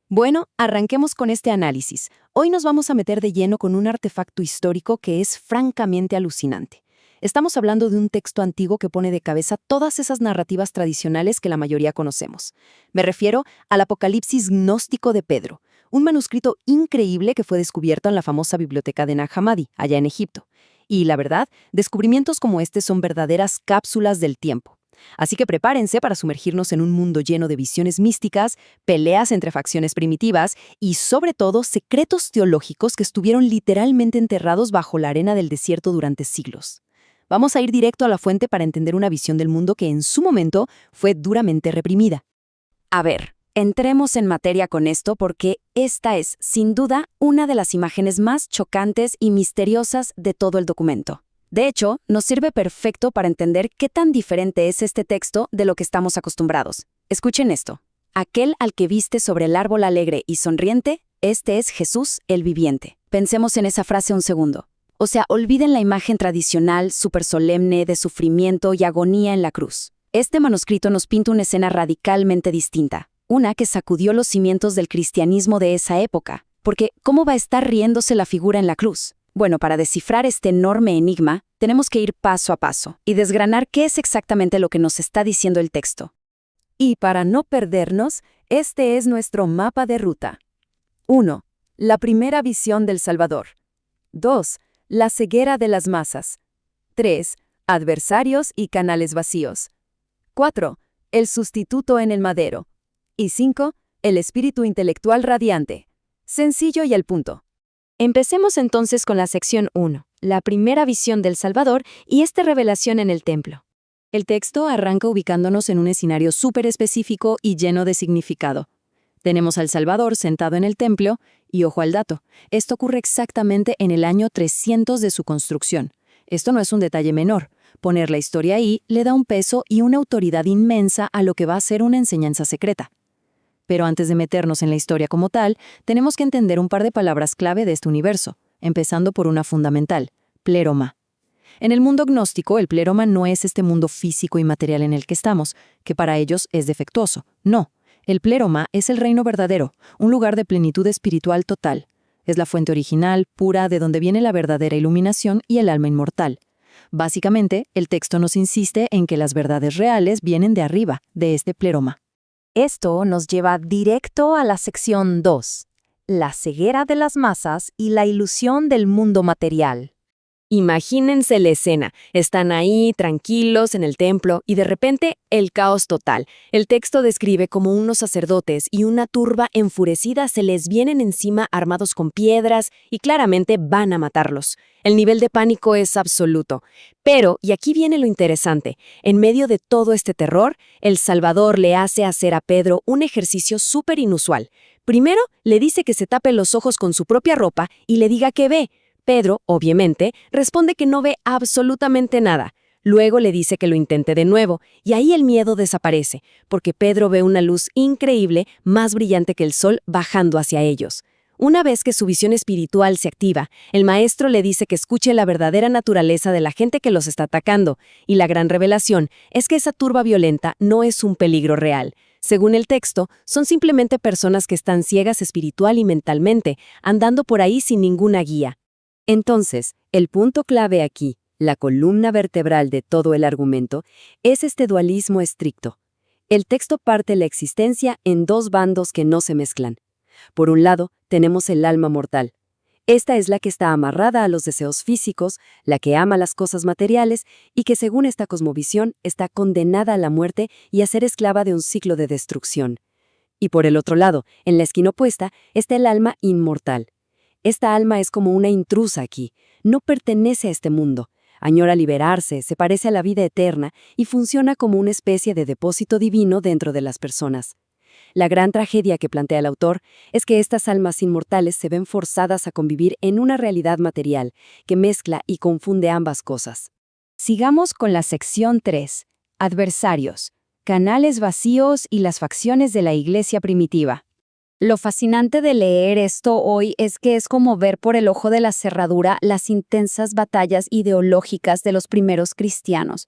Bueno, arranquemos con este análisis. Hoy nos vamos a meter de lleno con un artefacto histórico que es francamente alucinante. Estamos hablando de un texto antiguo que pone de cabeza todas esas narrativas tradicionales que la mayoría conocemos. Me refiero al Apocalipsis gnóstico de Pedro, un manuscrito increíble que fue descubierto en la famosa biblioteca de Nag Hammadi, allá en Egipto. Y la verdad, descubrimientos como este son verdaderas cápsulas del tiempo. Así que prepárense para sumergirnos en un mundo lleno de visiones místicas, peleas entre facciones primitivas y, sobre todo, secretos teológicos que estuvieron literalmente enterrados bajo la arena del desierto durante siglos. Vamos a ir directo a la fuente para entender una visión del mundo que en su momento fue duramente reprimida. A ver, entremos en materia con esto porque esta es, sin duda, una de las imágenes más chocantes y misteriosas de todo el documento. De hecho, nos sirve perfecto para entender qué tan diferente es este texto de lo que estamos acostumbrados. Escuchen esto. Aquel al que viste sobre el árbol alegre y sonriente, este es Jesús el viviente. Pensemos en esa frase un segundo. O sea, olviden la imagen tradicional, súper solemne, de sufrimiento y agonía en la cruz. Este manuscrito nos pinta una escena radicalmente distinta, una que sacudió los cimientos del cristianismo de esa época. Porque, ¿cómo va a estar riéndose la figura en la cruz? Bueno, para descifrar este enorme enigma, tenemos que ir paso a paso y desgranar qué es exactamente lo que nos está diciendo el texto. Y para no perdernos, este es nuestro mapa de ruta. 1. La primera visión del Salvador. 2. La ceguera de las masas. 3. Adversarios y canales vacíos. 4. El sustituto en el madero. Y 5. El espíritu intelectual radiante. Sencillo y al punto. Empecemos entonces con la sección 1, la primera visión del Salvador y esta revelación en el templo. El texto arranca ubicándonos en un escenario súper específico y lleno de significado. Tenemos al Salvador sentado en el templo y, ojo al dato, esto ocurre exactamente en el año 300 de su construcción. Esto no es un detalle menor. Poner la historia ahí le da un peso y una autoridad inmensa a lo que va a ser una enseñanza secreta. Pero antes de meternos en la historia como tal, tenemos que entender un par de palabras clave de este universo, empezando por una fundamental, pleroma. En el mundo gnóstico, el pleroma no es este mundo físico y material en el que estamos, que para ellos es defectuoso. No, el pleroma es el reino verdadero, un lugar de plenitud espiritual total. Es la fuente original, pura, de donde viene la verdadera iluminación y el alma inmortal. Básicamente, el texto nos insiste en que las verdades reales vienen de arriba, de este pleroma. Esto nos lleva directo a la sección 2, la ceguera de las masas y la ilusión del mundo material. Imagínense la escena. Están ahí, tranquilos, en el templo, y de repente, el caos total. El texto describe cómo unos sacerdotes y una turba enfurecida se les vienen encima armados con piedras y claramente van a matarlos. El nivel de pánico es absoluto. Pero, y aquí viene lo interesante, en medio de todo este terror, el Salvador le hace hacer a Pedro un ejercicio súper inusual. Primero, le dice que se tape los ojos con su propia ropa y le diga qué ve. Pedro, obviamente, responde que no ve absolutamente nada. Luego le dice que lo intente de nuevo, y ahí el miedo desaparece, porque Pedro ve una luz increíble, más brillante que el sol, bajando hacia ellos. Una vez que su visión espiritual se activa, el maestro le dice que escuche la verdadera naturaleza de la gente que los está atacando, y la gran revelación es que esa turba violenta no es un peligro real. Según el texto, son simplemente personas que están ciegas espiritual y mentalmente, andando por ahí sin ninguna guía. Entonces, el punto clave aquí, la columna vertebral de todo el argumento, es este dualismo estricto. El texto parte la existencia en dos bandos que no se mezclan. Por un lado, tenemos el alma mortal. Esta es la que está amarrada a los deseos físicos, la que ama las cosas materiales y que, según esta cosmovisión, está condenada a la muerte y a ser esclava de un ciclo de destrucción. Y por el otro lado, en la esquina opuesta, está el alma inmortal. Esta alma es como una intrusa aquí, no pertenece a este mundo, añora liberarse, se parece a la vida eterna y funciona como una especie de depósito divino dentro de las personas. La gran tragedia que plantea el autor es que estas almas inmortales se ven forzadas a convivir en una realidad material que mezcla y confunde ambas cosas. Sigamos con la sección 3, adversarios, canales vacíos y las facciones de la iglesia primitiva. Lo fascinante de leer esto hoy es que es como ver por el ojo de la cerradura las intensas batallas ideológicas de los primeros cristianos.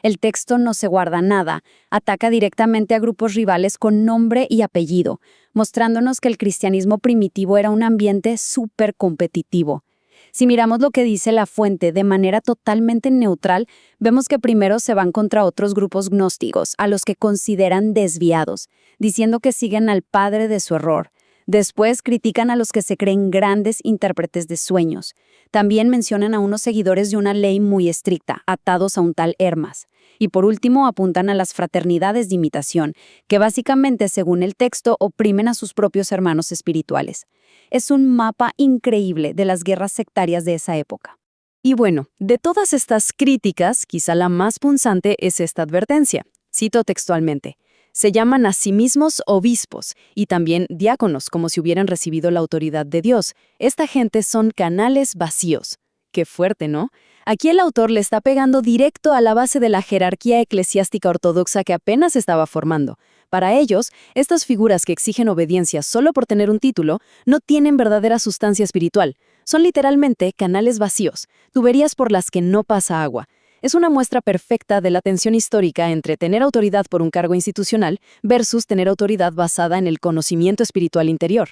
El texto no se guarda nada, ataca directamente a grupos rivales con nombre y apellido, mostrándonos que el cristianismo primitivo era un ambiente súper competitivo. Si miramos lo que dice la fuente de manera totalmente neutral, vemos que primero se van contra otros grupos gnósticos, a los que consideran desviados, diciendo que siguen al padre de su error. Después critican a los que se creen grandes intérpretes de sueños. También mencionan a unos seguidores de una ley muy estricta, atados a un tal Hermas. Y por último apuntan a las fraternidades de imitación, que básicamente, según el texto, oprimen a sus propios hermanos espirituales. Es un mapa increíble de las guerras sectarias de esa época. Y bueno, de todas estas críticas, quizá la más punzante es esta advertencia. Cito textualmente. Se llaman a sí mismos obispos y también diáconos, como si hubieran recibido la autoridad de Dios. Esta gente son canales vacíos. Qué fuerte, ¿no? Aquí el autor le está pegando directo a la base de la jerarquía eclesiástica ortodoxa que apenas estaba formando. Para ellos, estas figuras que exigen obediencia solo por tener un título no tienen verdadera sustancia espiritual. Son literalmente canales vacíos, tuberías por las que no pasa agua. Es una muestra perfecta de la tensión histórica entre tener autoridad por un cargo institucional versus tener autoridad basada en el conocimiento espiritual interior.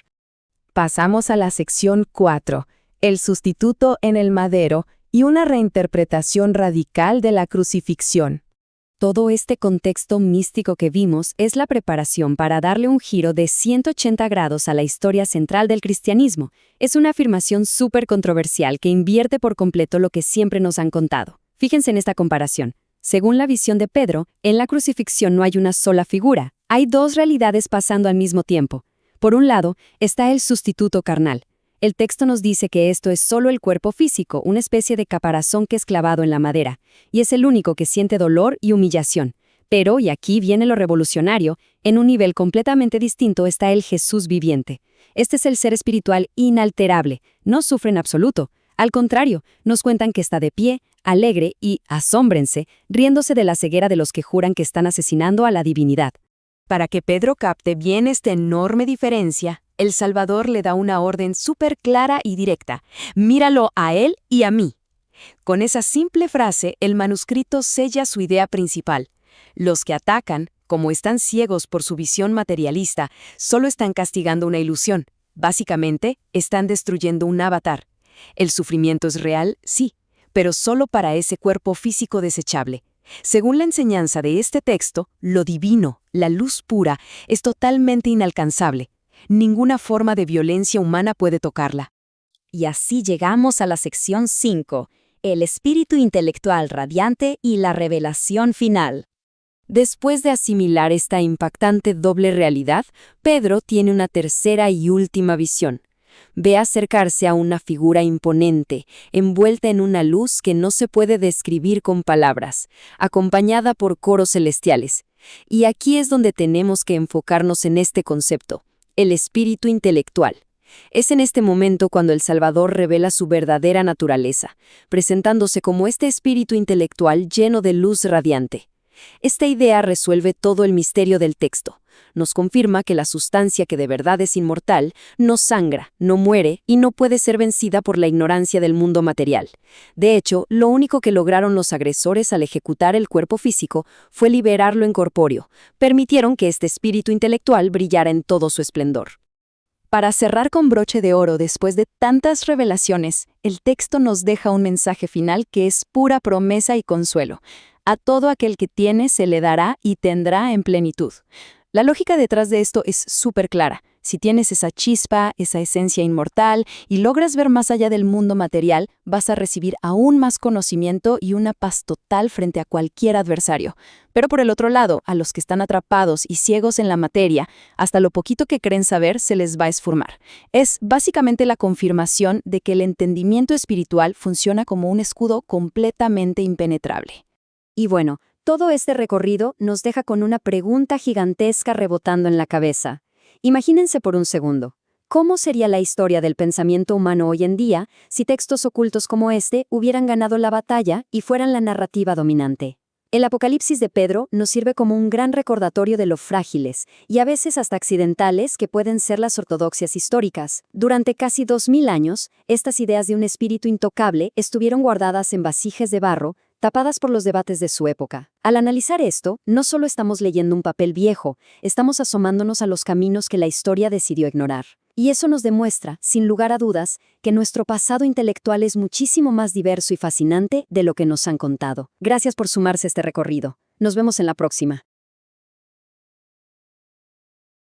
Pasamos a la sección 4, el sustituto en el madero y una reinterpretación radical de la crucifixión. Todo este contexto místico que vimos es la preparación para darle un giro de 180 grados a la historia central del cristianismo. Es una afirmación súper controversial que invierte por completo lo que siempre nos han contado. Fíjense en esta comparación. Según la visión de Pedro, en la crucifixión no hay una sola figura. Hay dos realidades pasando al mismo tiempo. Por un lado, está el sustituto carnal. El texto nos dice que esto es solo el cuerpo físico, una especie de caparazón que es clavado en la madera, y es el único que siente dolor y humillación. Pero, y aquí viene lo revolucionario, en un nivel completamente distinto está el Jesús viviente. Este es el ser espiritual inalterable, no sufre en absoluto. Al contrario, nos cuentan que está de pie, alegre y, asómbrense, riéndose de la ceguera de los que juran que están asesinando a la divinidad. Para que Pedro capte bien esta enorme diferencia, el Salvador le da una orden súper clara y directa. Míralo a él y a mí. Con esa simple frase, el manuscrito sella su idea principal. Los que atacan, como están ciegos por su visión materialista, solo están castigando una ilusión. Básicamente, están destruyendo un avatar. El sufrimiento es real, sí, pero solo para ese cuerpo físico desechable. Según la enseñanza de este texto, lo divino, la luz pura, es totalmente inalcanzable. Ninguna forma de violencia humana puede tocarla. Y así llegamos a la sección 5, el espíritu intelectual radiante y la revelación final. Después de asimilar esta impactante doble realidad, Pedro tiene una tercera y última visión. Ve acercarse a una figura imponente, envuelta en una luz que no se puede describir con palabras, acompañada por coros celestiales. Y aquí es donde tenemos que enfocarnos en este concepto, el espíritu intelectual. Es en este momento cuando el Salvador revela su verdadera naturaleza, presentándose como este espíritu intelectual lleno de luz radiante. Esta idea resuelve todo el misterio del texto. Nos confirma que la sustancia que de verdad es inmortal no sangra, no muere y no puede ser vencida por la ignorancia del mundo material. De hecho, lo único que lograron los agresores al ejecutar el cuerpo físico fue liberarlo en corpóreo. Permitieron que este espíritu intelectual brillara en todo su esplendor. Para cerrar con broche de oro después de tantas revelaciones, el texto nos deja un mensaje final que es pura promesa y consuelo. A todo aquel que tiene se le dará y tendrá en plenitud. La lógica detrás de esto es súper clara. Si tienes esa chispa, esa esencia inmortal y logras ver más allá del mundo material, vas a recibir aún más conocimiento y una paz total frente a cualquier adversario. Pero por el otro lado, a los que están atrapados y ciegos en la materia, hasta lo poquito que creen saber se les va a esfumar. Es básicamente la confirmación de que el entendimiento espiritual funciona como un escudo completamente impenetrable. Y bueno, todo este recorrido nos deja con una pregunta gigantesca rebotando en la cabeza. Imagínense por un segundo, ¿cómo sería la historia del pensamiento humano hoy en día si textos ocultos como este hubieran ganado la batalla y fueran la narrativa dominante? El Apocalipsis de Pedro nos sirve como un gran recordatorio de lo frágiles y a veces hasta accidentales que pueden ser las ortodoxias históricas. Durante casi 2000 años, estas ideas de un espíritu intocable estuvieron guardadas en vasijas de barro, tapadas por los debates de su época. Al analizar esto, no solo estamos leyendo un papel viejo, estamos asomándonos a los caminos que la historia decidió ignorar. Y eso nos demuestra, sin lugar a dudas, que nuestro pasado intelectual es muchísimo más diverso y fascinante de lo que nos han contado. Gracias por sumarse a este recorrido. Nos vemos en la próxima.